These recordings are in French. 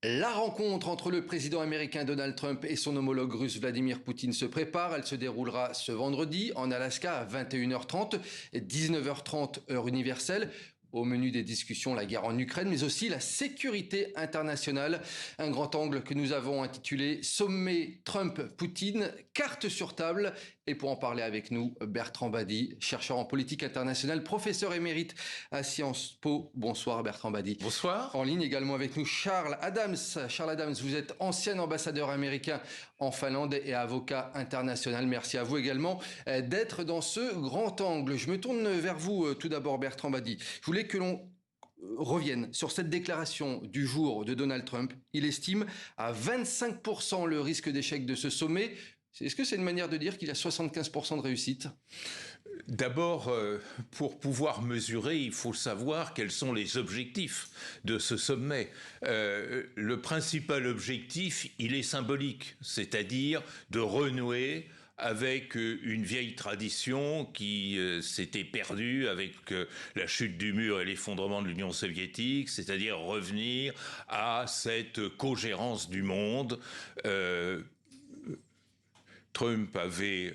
La rencontre entre le président américain Donald Trump et son homologue russe Vladimir Poutine se prépare. Elle se déroulera ce vendredi en Alaska à 21h30 et 19h30 heure universelle. Au menu des discussions, la guerre en Ukraine, mais aussi la sécurité internationale. Un grand angle que nous avons intitulé Sommet Trump-Poutine, carte sur table. Et pour en parler avec nous, Bertrand Bady, chercheur en politique internationale, professeur émérite à Sciences Po. Bonsoir Bertrand Bady. Bonsoir. En ligne également avec nous, Charles Adams. Charles Adams, vous êtes ancien ambassadeur américain en Finlande et avocat international. Merci à vous également d'être dans ce grand angle. Je me tourne vers vous tout d'abord, Bertrand Bady. Je voulais que l'on revienne sur cette déclaration du jour de Donald Trump. Il estime à 25% le risque d'échec de ce sommet. Est-ce que c'est une manière de dire qu'il y a 75% de réussite ? D'abord, pour pouvoir mesurer, il faut savoir quels sont les objectifs de ce sommet. Le principal objectif, il est symbolique, c'est-à-dire de renouer avec une vieille tradition qui s'était perdue avec la chute du mur et l'effondrement de l'Union soviétique, c'est-à-dire revenir à cette cogérance du monde. Trump avait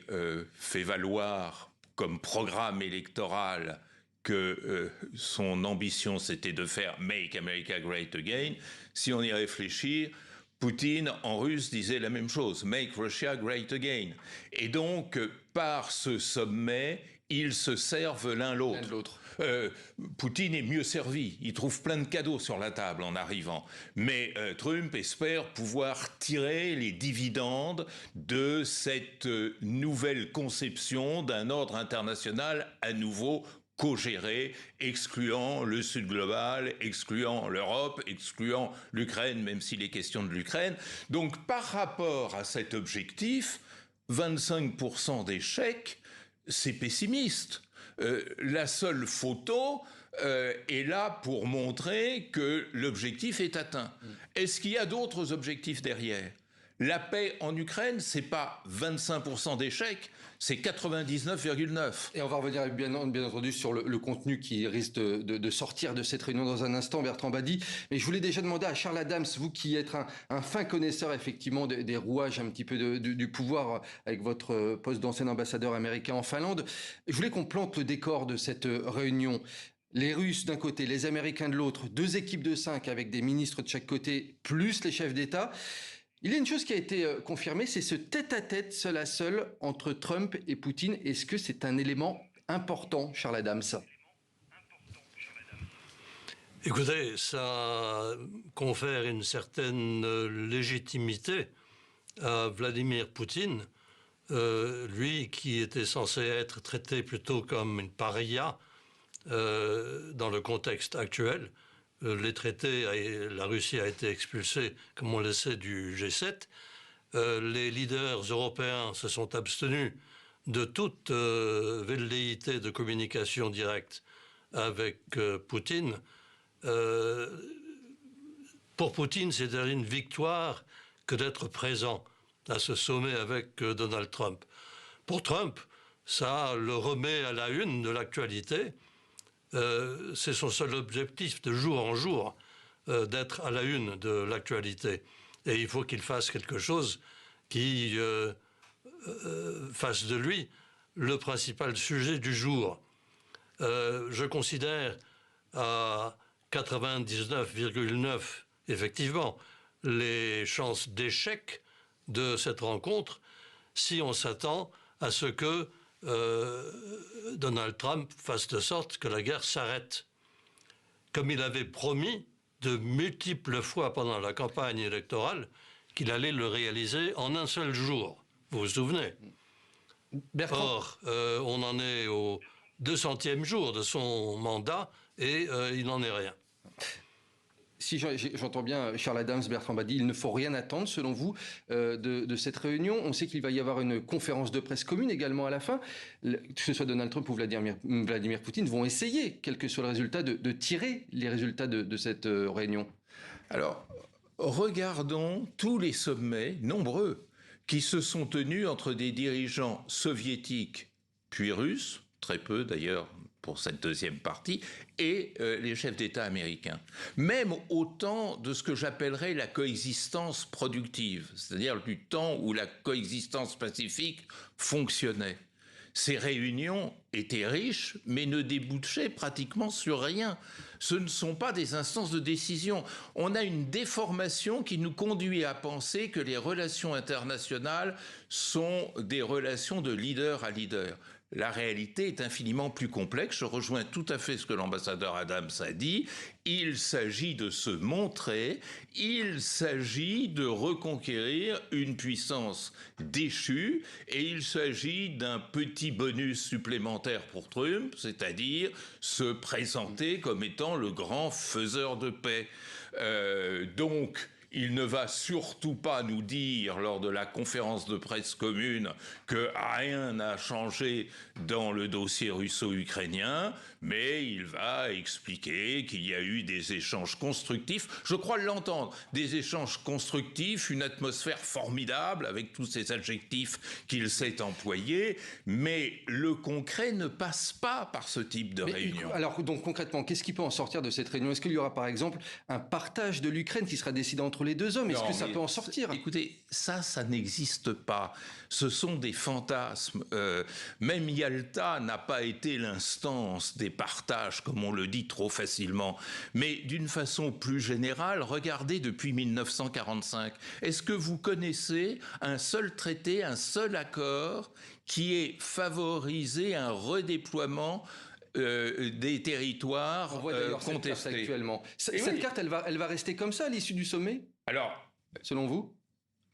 fait valoir comme programme électoral que son ambition c'était de faire « Make America Great Again ». Si on y réfléchit, Poutine, en russe, disait la même chose, « Make Russia Great Again ». Et donc, par ce sommet, ils se servent l'un l'autre. Poutine est mieux servi, il trouve plein de cadeaux sur la table en arrivant. Mais Trump espère pouvoir tirer les dividendes de cette nouvelle conception d'un ordre international à nouveau co-géré, excluant le Sud global, excluant l'Europe, excluant l'Ukraine, même s'il est question de l'Ukraine. Donc, par rapport à cet objectif, 25% d'échecs, c'est pessimiste. La seule photo est là pour montrer que l'objectif est atteint. Est-ce qu'il y a d'autres objectifs derrière ? La paix en Ukraine, c'est pas 25% d'échecs, c'est 99,9%. Et on va revenir bien entendu sur le contenu qui risque de sortir de cette réunion dans un instant, Bertrand Bady. Mais je voulais déjà demander à Charles Adams, vous qui êtes un fin connaisseur effectivement des rouages un petit peu du pouvoir avec votre poste d'ancien ambassadeur américain en Finlande, je voulais qu'on plante le décor de cette réunion. Les Russes d'un côté, les Américains de l'autre, 2 équipes de 5 avec des ministres de chaque côté, plus les chefs d'État. Il y a une chose qui a été confirmée, c'est ce tête-à-tête, seul à seul, entre Trump et Poutine. Est-ce que c'est un élément important, Charles Adams ? Écoutez, ça confère une certaine légitimité à Vladimir Poutine, lui qui était censé être traité plutôt comme une paria dans le contexte actuel. Les traités, la Russie a été expulsée, comme on le sait, du G7. Les leaders européens se sont abstenus de toute velléité de communication directe avec Poutine. Pour Poutine, c'était une victoire que d'être présent à ce sommet avec Donald Trump. Pour Trump, ça le remet à la une de l'actualité. C'est son seul objectif de jour en jour d'être à la une de l'actualité. Et il faut qu'il fasse quelque chose qui fasse de lui le principal sujet du jour. Je considère à 99,9 effectivement les chances d'échec de cette rencontre si on s'attend à ce que Donald Trump fasse de sorte que la guerre s'arrête. Comme il avait promis de multiples fois pendant la campagne électorale qu'il allait le réaliser en un seul jour. Vous vous souvenez ? Bertrand. Or, on en est au 200e jour de son mandat et il n'en est rien. Si j'entends bien Charles Adams, Bertrand Bady, il ne faut rien attendre, selon vous, de cette réunion. On sait qu'il va y avoir une conférence de presse commune également à la fin. Que ce soit Donald Trump ou Vladimir Poutine vont essayer, quel que soit le résultat, de tirer les résultats de cette réunion. Alors, regardons tous les sommets, nombreux, qui se sont tenus entre des dirigeants soviétiques puis russes, très peu d'ailleurs, pour cette deuxième partie, et les chefs d'État américains. Même au temps de ce que j'appellerais la coexistence productive, c'est-à-dire du temps où la coexistence pacifique fonctionnait. Ces réunions étaient riches, mais ne débouchaient pratiquement sur rien. Ce ne sont pas des instances de décision. On a une déformation qui nous conduit à penser que les relations internationales sont des relations de leader à leader. La réalité est infiniment plus complexe. Je rejoins tout à fait ce que l'ambassadeur Adams a dit. Il s'agit de se montrer, il s'agit de reconquérir une puissance déchue, et il s'agit d'un petit bonus supplémentaire pour Trump, c'est-à-dire se présenter comme étant le grand faiseur de paix. Donc, il ne va surtout pas nous dire lors de la conférence de presse commune que rien n'a changé dans le dossier russo-ukrainien, mais il va expliquer qu'il y a eu des échanges constructifs. Je crois l'entendre, des échanges constructifs, une atmosphère formidable avec tous ces adjectifs qu'il s'est employés, mais le concret ne passe pas par ce type de réunion. Alors donc concrètement, qu'est-ce qui peut en sortir de cette réunion? Est-ce qu'il y aura par exemple un partage de l'Ukraine qui sera décidé entre les deux hommes? Est-ce que ça peut en sortir? Écoutez, ça n'existe pas. Ce sont des fantasmes. Même Yalta n'a pas été l'instance des partages, comme on le dit trop facilement. Mais d'une façon plus générale, regardez depuis 1945. Est-ce que vous connaissez un seul traité, un seul accord qui ait favorisé un redéploiement des territoires contestés? Cette carte actuellement. Cette carte, elle va rester comme ça à l'issue du sommet? Alors, selon vous?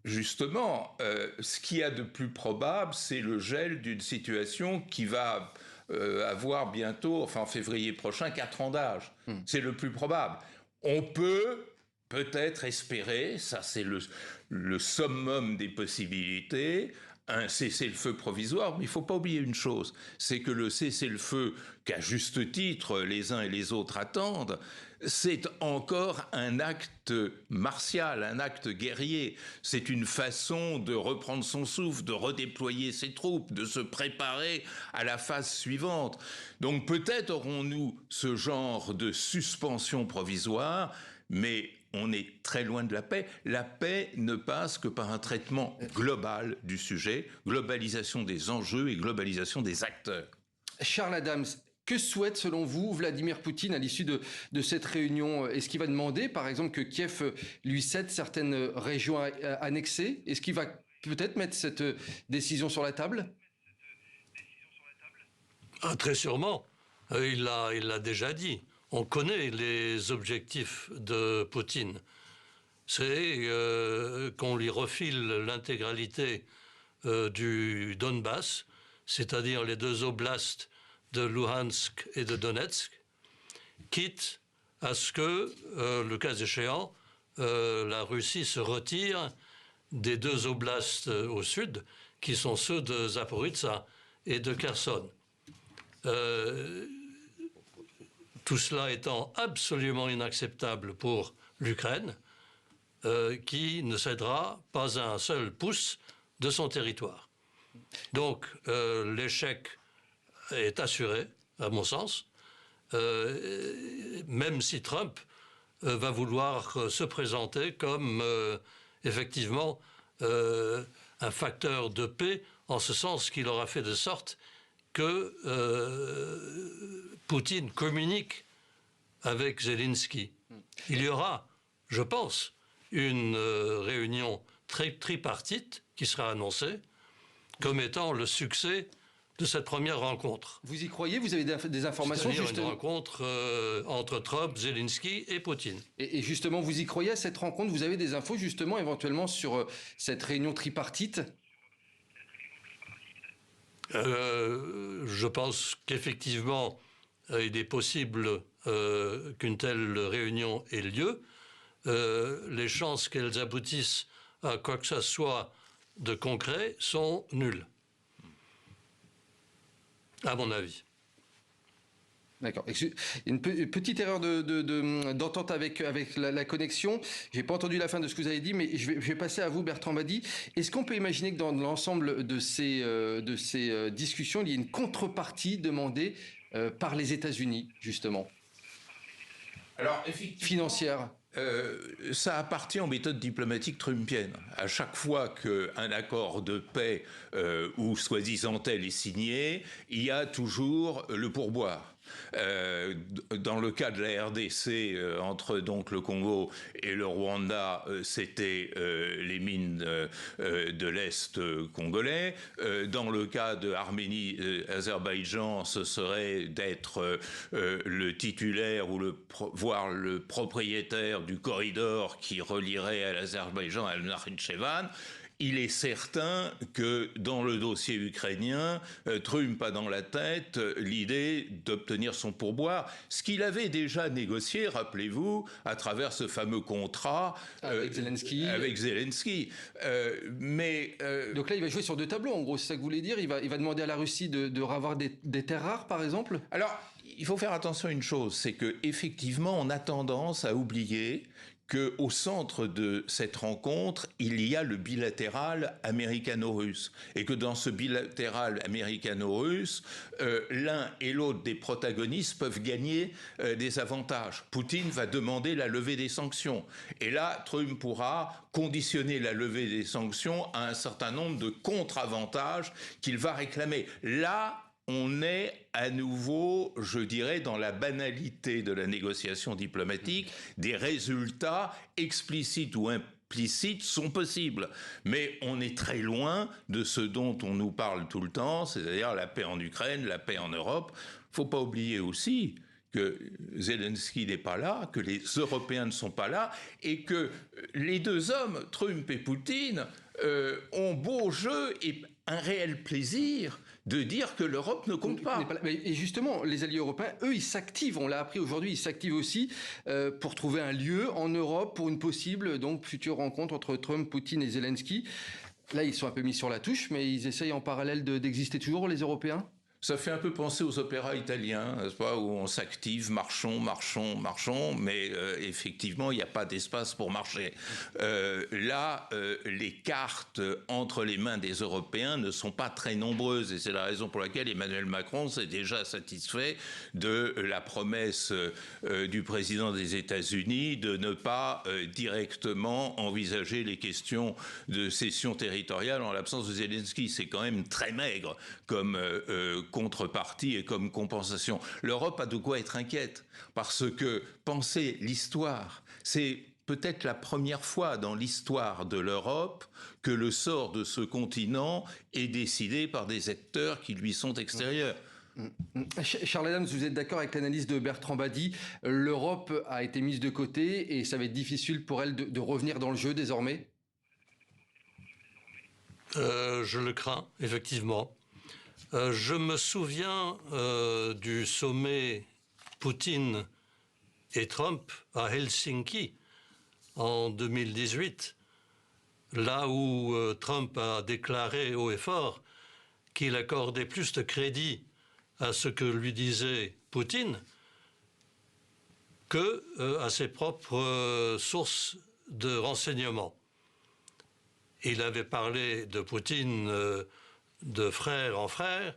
Justement, ce qu'il y a de plus probable, c'est le gel d'une situation qui va avoir bientôt, enfin en février prochain, 4 ans d'âge. C'est le plus probable. On peut peut-être espérer, ça c'est le summum des possibilités, un cessez-le-feu provisoire, mais il ne faut pas oublier une chose, c'est que le cessez-le-feu qu'à juste titre les uns et les autres attendent, c'est encore un acte martial, un acte guerrier. C'est une façon de reprendre son souffle, de redéployer ses troupes, de se préparer à la phase suivante. Donc peut-être aurons-nous ce genre de suspension provisoire, mais on est très loin de la paix. La paix ne passe que par un traitement global du sujet, globalisation des enjeux et globalisation des acteurs. Charles Adams, que souhaite, selon vous, Vladimir Poutine à l'issue de cette réunion? Est-ce qu'il va demander, par exemple, que Kiev lui cède certaines régions annexées? Est-ce qu'il va peut-être mettre cette décision sur la table? Très sûrement. Il l'a déjà dit. On connaît les objectifs de Poutine. C'est qu'on lui refile l'intégralité du Donbass, c'est-à-dire les deux oblasts de Luhansk et de Donetsk, quitte à ce que, le cas échéant, la Russie se retire des deux oblasts au sud, qui sont ceux de Zaporizhzhia et de Kherson. Tout cela étant absolument inacceptable pour l'Ukraine, qui ne cédera pas un seul pouce de son territoire. Donc l'échec est assuré, à mon sens, même si Trump va vouloir se présenter comme effectivement un facteur de paix, en ce sens qu'il aura fait de sorte que Poutine communique avec Zelensky. Il y aura, je pense, une réunion tripartite qui sera annoncée comme étant le succès de cette première rencontre. Vous y croyez? Vous avez des informations? C'est-à-dire une rencontre entre Trump, Zelensky et Poutine. Et justement, vous y croyez à cette rencontre? Vous avez des infos justement éventuellement sur cette réunion tripartite? Je pense qu'effectivement, il est possible qu'une telle réunion ait lieu. Les chances qu'elles aboutissent à quoi que ce soit de concret sont nulles, à mon avis. D'accord. Une petite erreur d'entente avec la connexion. J'ai pas entendu la fin de ce que vous avez dit, mais je vais passer à vous, Bertrand Badi. Est-ce qu'on peut imaginer que dans l'ensemble de ces discussions, il y ait une contrepartie demandée par les États-Unis, justement, Alors, effectivement, financière? Ça appartient aux méthodes diplomatiques trumpiennes. À chaque fois qu'un accord de paix ou soi-disant tel est signé, il y a toujours le pourboire. Dans le cas de la RDC, entre donc le Congo et le Rwanda, c'était les mines de l'Est congolais. Dans le cas de Arménie, Azerbaïdjan, ce serait d'être le titulaire ou voire le propriétaire du corridor qui relierait à l'Azerbaïdjan à Nakhitchevan. Il est certain que dans le dossier ukrainien, Trump a dans la tête l'idée d'obtenir son pourboire, ce qu'il avait déjà négocié, rappelez-vous, à travers ce fameux contrat avec Zelensky. Donc là, il va jouer sur deux tableaux, en gros, c'est ça que vous voulez dire. Il va demander à la Russie de ravoir des terres rares, par exemple. Alors, il faut faire attention à une chose, c'est que effectivement, on a tendance à oublier qu'au centre de cette rencontre, il y a le bilatéral américano-russe. Et que dans ce bilatéral américano-russe, l'un et l'autre des protagonistes peuvent gagner des avantages. Poutine va demander la levée des sanctions. Et là, Trump pourra conditionner la levée des sanctions à un certain nombre de contre-avantages qu'il va réclamer. Là, on est à nouveau, je dirais, dans la banalité de la négociation diplomatique. Des résultats explicites ou implicites sont possibles. Mais on est très loin de ce dont on nous parle tout le temps, c'est-à-dire la paix en Ukraine, la paix en Europe. Il ne faut pas oublier aussi que Zelensky n'est pas là, que les Européens ne sont pas là, et que les deux hommes, Trump et Poutine, ont beau jeu et un réel plaisir de dire que l'Europe ne compte pas. Et justement, les alliés européens, eux, ils s'activent. On l'a appris aujourd'hui, ils s'activent aussi pour trouver un lieu en Europe pour une possible donc future rencontre entre Trump, Poutine et Zelensky. Là, ils sont un peu mis sur la touche, mais ils essayent en parallèle d'exister toujours, les Européens. Ça fait un peu penser aux opéras italiens, n'est-ce pas, où on s'active, marchons, mais effectivement, il n'y a pas d'espace pour marcher. Là, les cartes entre les mains des Européens ne sont pas très nombreuses, et c'est la raison pour laquelle Emmanuel Macron s'est déjà satisfait de la promesse du président des États-Unis de ne pas directement envisager les questions de cession territoriale en l'absence de Zelensky. C'est quand même très maigre comme contrepartie et comme compensation. L'Europe a de quoi être inquiète, parce que penser l'histoire, c'est peut-être la première fois dans l'histoire de l'Europe que le sort de ce continent est décidé par des acteurs qui lui sont extérieurs. Charles Adams, vous êtes d'accord avec l'analyse de Bertrand Badi? L'Europe a été mise de côté et ça va être difficile pour elle de revenir dans le jeu désormais? Je le crains, effectivement. Je me souviens du sommet Poutine et Trump à Helsinki en 2018, là où Trump a déclaré haut et fort qu'il accordait plus de crédit à ce que lui disait Poutine que à ses propres sources de renseignement. Il avait parlé de Poutine de frère en frère.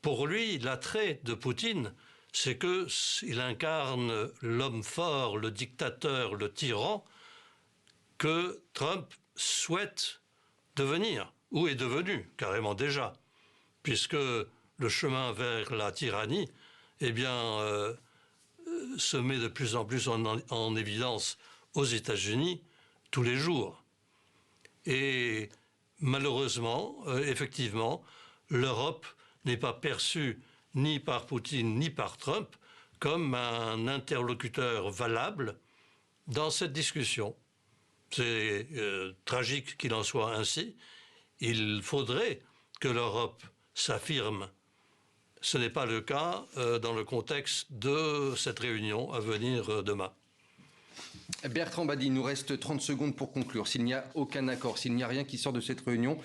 Pour lui, l'attrait de Poutine, c'est qu'il incarne l'homme fort, le dictateur, le tyran que Trump souhaite devenir, ou est devenu carrément déjà, puisque le chemin vers la tyrannie, eh bien, se met de plus en plus en évidence aux États-Unis tous les jours. Et malheureusement, effectivement, l'Europe n'est pas perçue ni par Poutine ni par Trump comme un interlocuteur valable dans cette discussion. C'est tragique qu'il en soit ainsi. Il faudrait que l'Europe s'affirme. Ce n'est pas le cas dans le contexte de cette réunion à venir demain. Bertrand Badi, il nous reste 30 secondes pour conclure. S'il n'y a aucun accord, s'il n'y a rien qui sort de cette réunion,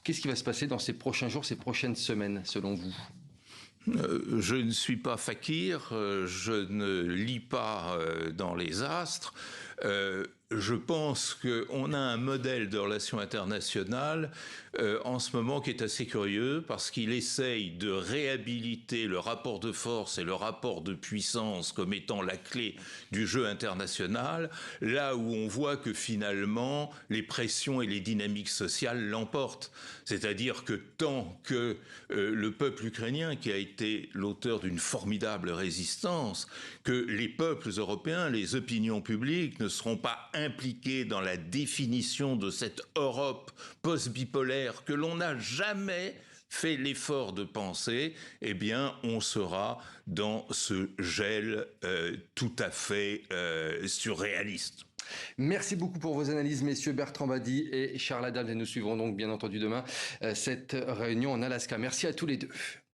qu'est-ce qui va se passer dans ces prochains jours, ces prochaines semaines, selon vous ? Je ne suis pas fakir, je ne lis pas dans les astres. Je pense qu'on a un modèle de relations internationales en ce moment qui est assez curieux parce qu'il essaye de réhabiliter le rapport de force et le rapport de puissance comme étant la clé du jeu international, là où on voit que finalement les pressions et les dynamiques sociales l'emportent. C'est-à-dire que tant que le peuple ukrainien, qui a été l'auteur d'une formidable résistance, que les peuples européens, les opinions publiques ne seront pas impliqués dans la définition de cette Europe post-bipolaire que l'on n'a jamais fait l'effort de penser, eh bien, on sera dans ce gel tout à fait surréaliste. Merci beaucoup pour vos analyses, messieurs Bertrand Badi et Charles Adams. Et nous suivrons donc, bien entendu, demain cette réunion en Alaska. Merci à tous les deux.